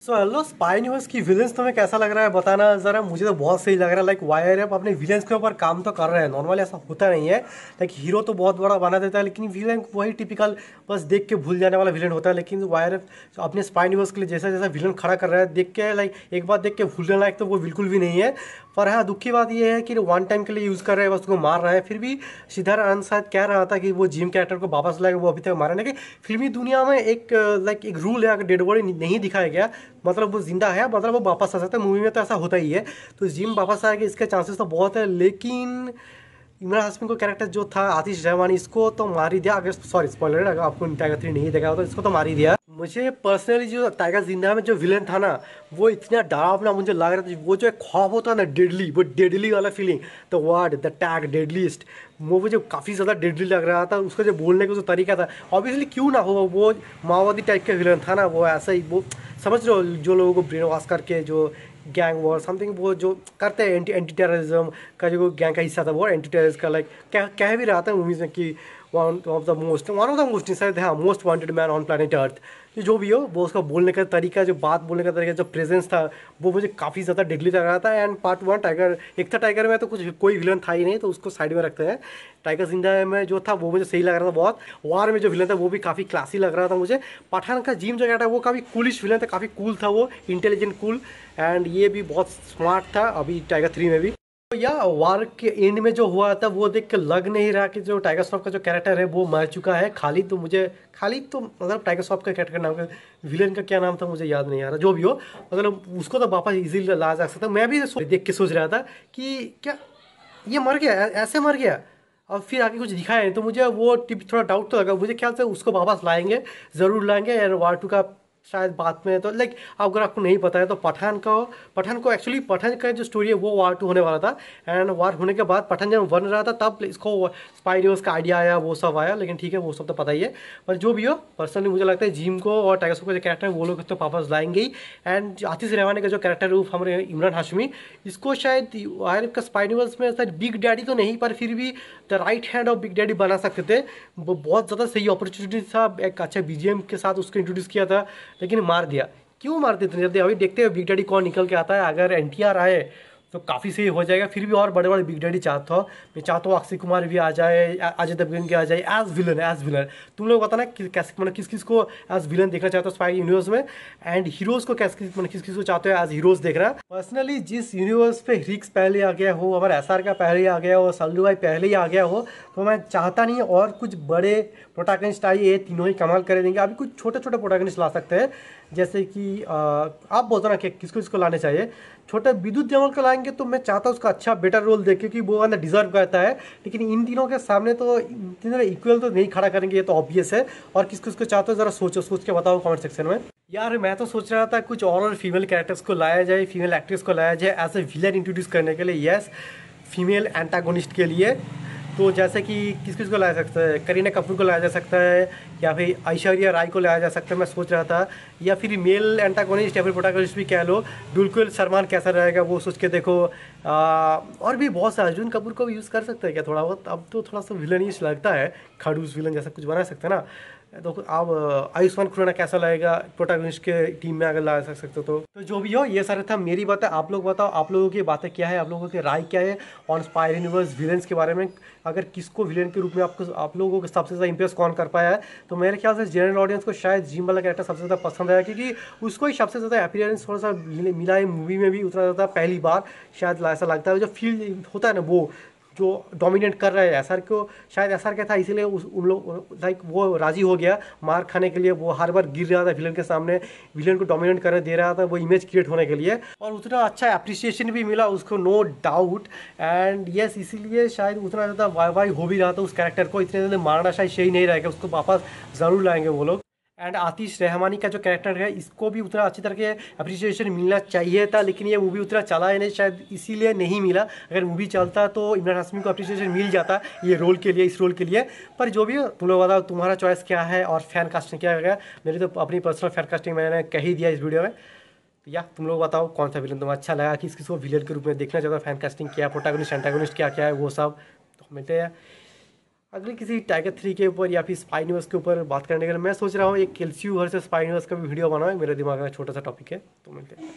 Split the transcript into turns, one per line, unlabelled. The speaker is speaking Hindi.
सो हेलो स्पाई यूनिवर्स की विलेंस तुम्हें कैसा लग रहा है बताना ज़रा। मुझे तो बहुत सही लग रहा है। लाइक वायर अप अपने विलेंस के ऊपर काम तो कर रहे हैं। नॉर्मली ऐसा होता नहीं है। लाइक हीरो तो बहुत बड़ा बना देता है लेकिन विलेन वही टिपिकल बस देख के भूल जाने वाला विलेन होता है। लेकिन वायर अप अपने स्पाई यूनिवर्स के लिए जैसा जैसा विलेन खड़ा कर रहा है देख के लाइक एक बार देख के भूलने लायक तो वो बिल्कुल भी नहीं है। पर हाँ, दुख की बात ये है कि वन टाइम के लिए यूज़ कर रहे हैं, बस उसको मार रहा है। फिर भी सिद्धार्थ आनंद शायद कह रहा था कि वो जिम कैरेक्टर को वापस लाएगा, वो अभी तक मारा नहीं। कि फिल्मी दुनिया में एक लाइक एक रूल है, अगर डेड बॉडी नहीं दिखाया गया मतलब वो जिंदा है, मतलब वो वापस आ सकता है। मूवी में तो ऐसा होता ही है। तो जिम वापस आएगा इसके चांसेस तो बहुत है। लेकिन इमरान हाशमी को कैरेक्टर जो था आतिश रहमानी, इसको तो मार ही दिया। अगर सॉरी स्पॉइलर, अगर आपको टाइगर 3 नहीं देखा हो तो इसको तो मार ही दिया। मुझे पर्सनली जो टाइगर जिंदा में जो विलेन था ना, वो इतना डरावना मुझे लग रहा था। वो जो एक ख्वाब होता है ना डेडली, वो डेडली वाला feeling, the word the tag deadliest, वो मुझे काफ़ी ज़्यादा डेडली लग रहा था। उसका जो बोलने का जो तरीका था, ऑब्वियसली क्यों ना हो, वो माओवादी टाइप का विलेन था ना। वो ऐसा ही, वो समझ रहे हो, जो लोगों को ब्रेन वॉश करके जो गैंग वॉर समथिंग वो जो करते हैं, एंटी टेररिज्म का जो गैंग का हिस्सा था, वो एंटी टेररिस्ट का लाइक कह भी रहा था मूवीज में कि वन ऑफ द मोस्ट शायद हाँ most wanted man on planet earth. ये जो भी हो, वो उसका बोलने का तरीका, जो बात बोलने का तरीका, जो प्रेजेंस था, वो मुझे काफ़ी ज़्यादा डिगली लग रहा था। एंड पार्ट 1 टाइगर एक था, टाइगर में तो कुछ कोई विलन था ही नहीं, तो उसको साइड में रखते हैं। टाइगर जिंदा में जो था वो मुझे सही लग रहा था बहुत। वार में जो विलन था वो भी काफ़ी क्लासी लग रहा था मुझे। पठान का जिम जो क्या था वो काफ़ी कूलिश विलन था, काफ़ी कूल था वो, इंटेलिजेंट कूल। एंड ये भी बहुत स्मार्ट था अभी टाइगर 3 में भी। तो या वार के एंड में जो हुआ था वो देख के लग नहीं रहा कि जो टाइगर श्रॉफ का जो कैरेक्टर है वो मर चुका है। खाली तो मतलब टाइगर श्रॉफ का कैरेक्टर का नाम, का विलेन का क्या नाम था मुझे याद नहीं आ रहा। जो भी हो, मतलब उसको तो वापस इजीली ला जा सकता। मैं भी देख के सोच रहा था कि क्या ये मर गया, ऐसे मर गया। और फिर आगे कुछ दिखाया नहीं तो मुझे वो टिप थोड़ा डाउट तो लगा। मुझे ख्याल से उसको वापस लाएंगे, ज़रूर लाएंगे। एंड वार 2 का शायद बाद में, तो लाइक अगर आपको नहीं पता है तो पठान को एक्चुअली पठान का जो स्टोरी है वो वार 2 होने वाला था। एंड वार होने के बाद पठान जब बन रहा था तब इसको स्पाई न्यूज़ का आइडिया आया, वो सब आया। लेकिन ठीक है, वो सब तो पता ही है। पर जो भी हो, पर्सनली मुझे लगता है जिम को और टाइगर श्रॉफ का जो कैरेक्टर है वो लोग तो वापस लाएंगे ही। एंड आतिश रहमानी का जो कैरेक्टर है हमारे इमरान हाशमी, इसको शायद वायर का स्पाई न्यूज़ में शायद बिग डैडी तो नहीं, पर फिर भी the right hand of big daddy बना सकते थे। वो बहुत ज़्यादा सही अपॉर्चुनिटी था, एक अच्छा बीजीएम के साथ उसको इंट्रोड्यूस किया था, लेकिन मार दिया। क्यों मारते इतनी जल्दी? अभी देखते हैं बिग डैडी कौन निकल के आता है। अगर एनटीआर आए तो काफ़ी सही हो जाएगा। फिर भी और बड़े बड़े बिग डैडी चाहता हूँ मैं, चाहता हूँ अक्षय कुमार भी आ जाए, अजय देवगन भी आ जाए एज विलन। तुम लोग बताना कैसे, मतलब किस किस को एज विलन देखना चाहते हो स्पाई यूनिवर्स में। एंड हीरोज़ को कैसे, मतलब किस किस को चाहते हो एज हीरोज़ देखना। पर्सनली जिस यूनिवर्स पे रिक्स पहले आ गया हो, हमारा एसआर का पहले ही आ गया हो, सल्लू भाई पहले ही आ गया हो, तो मैं चाहता नहीं और कुछ बड़े प्रोटैगनिस्ट आइए, ये तीनों ही कमाल कर देंगे। अभी कुछ छोटे छोटे प्रोटैगनिस्ट ला सकते हैं, जैसे कि आप बोलते ना कि किसको किसको लाने चाहिए। छोटा विद्युत देवल को लाएंगे तो मैं चाहता हूँ उसका अच्छा बेटर रोल देखे, क्योंकि वो वाला डिजर्व करता है। लेकिन इन तीनों के सामने तो तीनों इक्वल तो नहीं खड़ा करेंगे, ये तो ऑब्वियस है। और किसको किसको चाहते हो ज़रा सोचो, सोच के बताओ कमेंट सेक्शन में। यार मैं तो सोच रहा था कुछ और फीमेल कैरेक्टर्स को लाया जाए, फीमेल एक्ट्रेस को लाया जाए एज ए विलन इंट्रोड्यूस करने के लिए। यस, फीमेल एंटागोनिस्ट के लिए। तो जैसे कि किस किस को लाया जा सकता है, करीना कपूर को लाया जा सकता है, या फिर ऐश्वर्या राय को लाया जा सकता है, मैं सोच रहा था। या फिर मेल एंटागोनिस्ट या फिर प्रोटैगनिस्ट भी कह लो। दुलकुल सलमान कैसा रहेगा वो सोच के देखो। और भी बहुत से, अर्जुन कपूर को भी यूज़ कर सकते हैं क्या थोड़ा बहुत? अब तो थोड़ा सा विलनिश लगता है, खड़ूस विलन जैसा कुछ बना सकते हैं ना। तो आप आयुष्मान खुराना कैसा लगेगा प्रोटैगनिस्ट के टीम में अगर ला सकते हो तो जो भी हो, ये सारे था मेरी बातें। आप लोग बताओ, आप लोगों की बातें क्या है, आप लोगों की राय क्या है ऑन स्पाई यूनिवर्स विलेंस के बारे में। अगर किसको विलेन के रूप में आप लोगों को सबसे ज़्यादा इंप्रेस कौन कर पाया है, तो मेरे ख्याल से जनरल ऑडियंस को शायद जिम वाला कैरेक्टर सबसे ज़्यादा पसंद आया, क्योंकि उसको ही सबसे ज़्यादा अपीयरेंस थोड़ा सा मिला है मूवी में भी उतना ज़्यादा। पहली बार शायद ऐसा लगता है, जो फील होता है ना, वो जो डोमिनेट कर रहा है एसआर को, शायद एसआर क्या था, इसीलिए उन लोग लाइक वो राजी हो गया मार खाने के लिए। वो हर बार गिर रहा था विलन के सामने, विलन को डोमिनेट करने दे रहा था, वो इमेज क्रिएट होने के लिए। और उतना अच्छा अप्रिसिएशन भी मिला उसको, नो डाउट। एंड यस, इसीलिए शायद उतना ज़्यादा वाई वाई हो भी रहा था उस कैरेक्टर को। इतने ज़्यादा मारना शायद सही नहीं रहेगा, उसको वापस ज़रूर लाएंगे वो लोग। एंड आतिश रहमानी का जो कैरेक्टर है, इसको भी उतना अच्छी तरह के अप्रिसिएशन मिलना चाहिए था, लेकिन ये मूवी उतना चला ही नहीं, शायद इसीलिए नहीं मिला। अगर मूवी चलता तो इमरान हाशमी को अप्रिसिएशन मिल जाता ये रोल के लिए, इस रोल के लिए। पर जो भी हो, तुम लोग बताओ तुम्हारा चॉइस क्या है और फैन कास्टिंग क्या है। मेरी तो अपनी पर्सनल फैन कास्टिंग मैंने कह ही दिया इस वीडियो में। तो या तुम लोग बताओ कौन सा विलन तुम्हें अच्छा लगा, किस किसको विलन के रूप में देखना चाहता, फैन कास्टिंग क्या, प्रोटैगनिस्ट एंटागोनिस्ट क्या क्या है वो सब। तो मिलते हैं। अगले किसी टाइगर 3 के ऊपर या फिर स्पाई यूनिवर्स के ऊपर बात करने के लिए मैं सोच रहा हूँ एक केल्सियू वर्सेस स्पाई यूनिवर्स का भी वीडियो बनाओ, मेरे दिमाग में छोटा सा टॉपिक है, तो मिलते हैं।